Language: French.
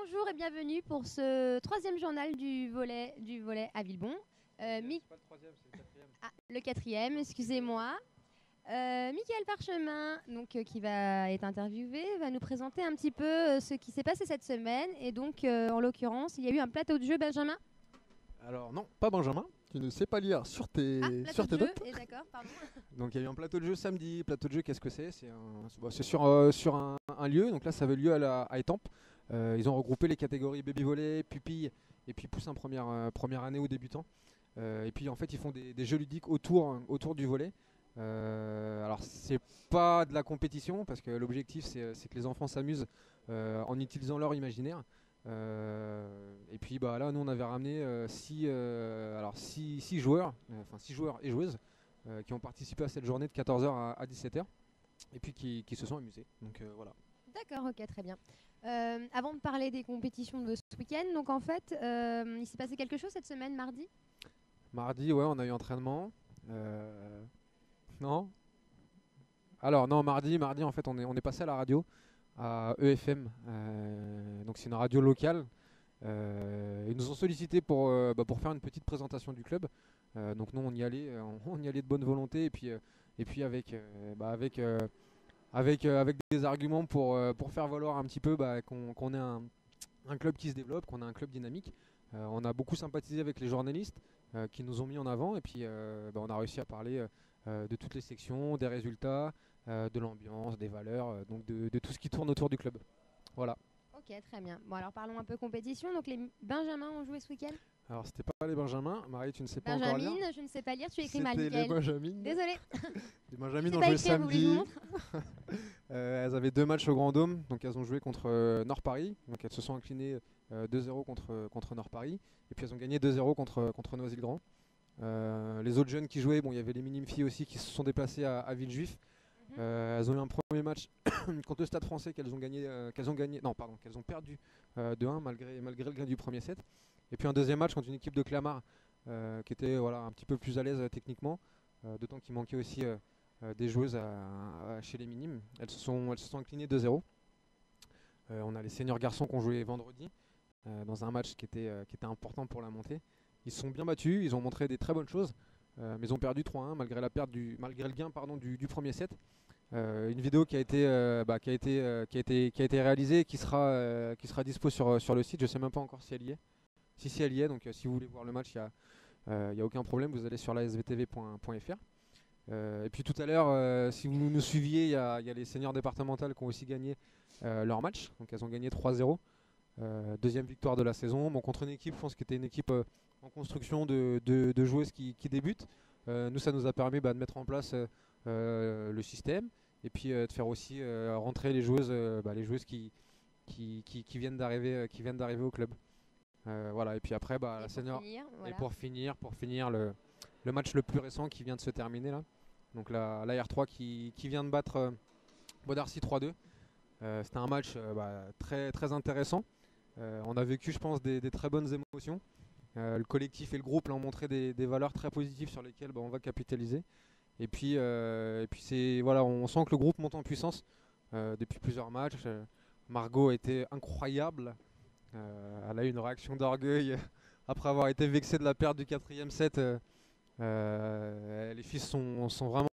Bonjour et bienvenue pour ce troisième journal du volet à Villebon. C'est pas le troisième, c'est le quatrième. Ah, le quatrième, excusez-moi. Mickaël Parchemin, qui va être interviewé, va nous présenter un petit peu ce qui s'est passé cette semaine. Et donc, en l'occurrence, il y a eu un plateau de jeu, Benjamin. Alors non, pas Benjamin, tu ne sais pas lire sur tes, Plateau sur tes de jeu, notes. et d'accord, pardon. Donc il y a eu un plateau de jeu samedi. Plateau de jeu, qu'est-ce que c'est? C'est sur un lieu, donc là ça avait lieu à Étampes. Ils ont regroupé les catégories baby volley, pupille et puis poussin première année aux débutants. Et puis en fait ils font des jeux ludiques autour du volley. Alors c'est pas de la compétition parce que l'objectif c'est que les enfants s'amusent en utilisant leur imaginaire. Et puis bah là nous on avait ramené 6 joueurs, enfin 6 joueurs et joueuses qui ont participé à cette journée de 14h à 17h et puis qui se sont amusés. Donc voilà. D'accord, ok, très bien. Avant de parler des compétitions de ce week-end, donc en fait, il s'est passé quelque chose cette semaine, mardi. Mardi, ouais, on a eu entraînement. Non. Alors non, mardi en fait on est passé à la radio à EFM. Donc c'est une radio locale. Ils nous ont sollicité pour faire une petite présentation du club. Donc nous on y allait, on y allait de bonne volonté et puis avec des arguments pour faire valoir un petit peu qu'on est un club qui se développe, qu'on a un club dynamique. On a beaucoup sympathisé avec les journalistes qui nous ont mis en avant et puis on a réussi à parler de toutes les sections, des résultats, de l'ambiance, des valeurs, donc de tout ce qui tourne autour du club. Voilà. Ok, très bien. Bon, alors parlons un peu compétition. Donc les Benjamins ont joué ce week-end. Alors c'était pas les Benjamins, Marie tu ne sais pas encore lire. Benjamine, je ne sais pas lire, tu écris mal, C'était les Mickaël. Benjamines. Désolée. Les Benjamines Je ont sais joué pas écrire, vous voulez que je vous samedi. montre? Elles avaient 2 matchs au Grand Dôme, donc elles ont joué contre Nord Paris, donc elles se sont inclinées 2-0 contre Nord Paris, et puis elles ont gagné 2-0 contre Noisy-le-Grand. Les autres jeunes qui jouaient, bon il y avait les minimes filles aussi qui se sont déplacées à Villejuif. Elles ont eu un premier match contre le Stade Français qu'elles ont perdu 2-1 malgré le gain du premier set. Et puis un deuxième match contre une équipe de Clamart qui était un petit peu plus à l'aise techniquement, d'autant qu'il manquait aussi des joueuses chez les minimes. Elles se sont inclinées 2-0. On a les seniors garçons qui ont joué vendredi dans un match qui était important pour la montée. Ils se sont bien battus, ils ont montré des très bonnes choses, mais ils ont perdu 3-1 malgré le gain du premier set. Une vidéo qui a été réalisée et qui sera dispo sur le site. Je sais même pas encore si elle y est. Si elle y est, donc si vous voulez voir le match, il y a aucun problème, vous allez sur lasvtv.fr. Et puis tout à l'heure, si vous nous suiviez, il y a les seniors départementales qui ont aussi gagné leur match. Donc elles ont gagné 3-0. Deuxième victoire de la saison. Bon, contre une équipe, je pense que c'était une équipe en construction de joueuses qui débutent. Nous, ça nous a permis de mettre en place le système et puis de faire aussi rentrer les joueuses qui viennent d'arriver au club. Voilà, et puis après la senior. Voilà. Et pour finir le match le plus récent qui vient de se terminer là. Donc la R3 qui vient de battre Bodarcy 3-2. C'était un match très, très intéressant. On a vécu je pense des très bonnes émotions. Le collectif et le groupe là, ont montré des valeurs très positives sur lesquelles on va capitaliser. Et puis on sent que le groupe monte en puissance depuis plusieurs matchs. Margot a été incroyable. Elle a eu une réaction d'orgueil après avoir été vexée de la perte du quatrième set. Les filles sont vraiment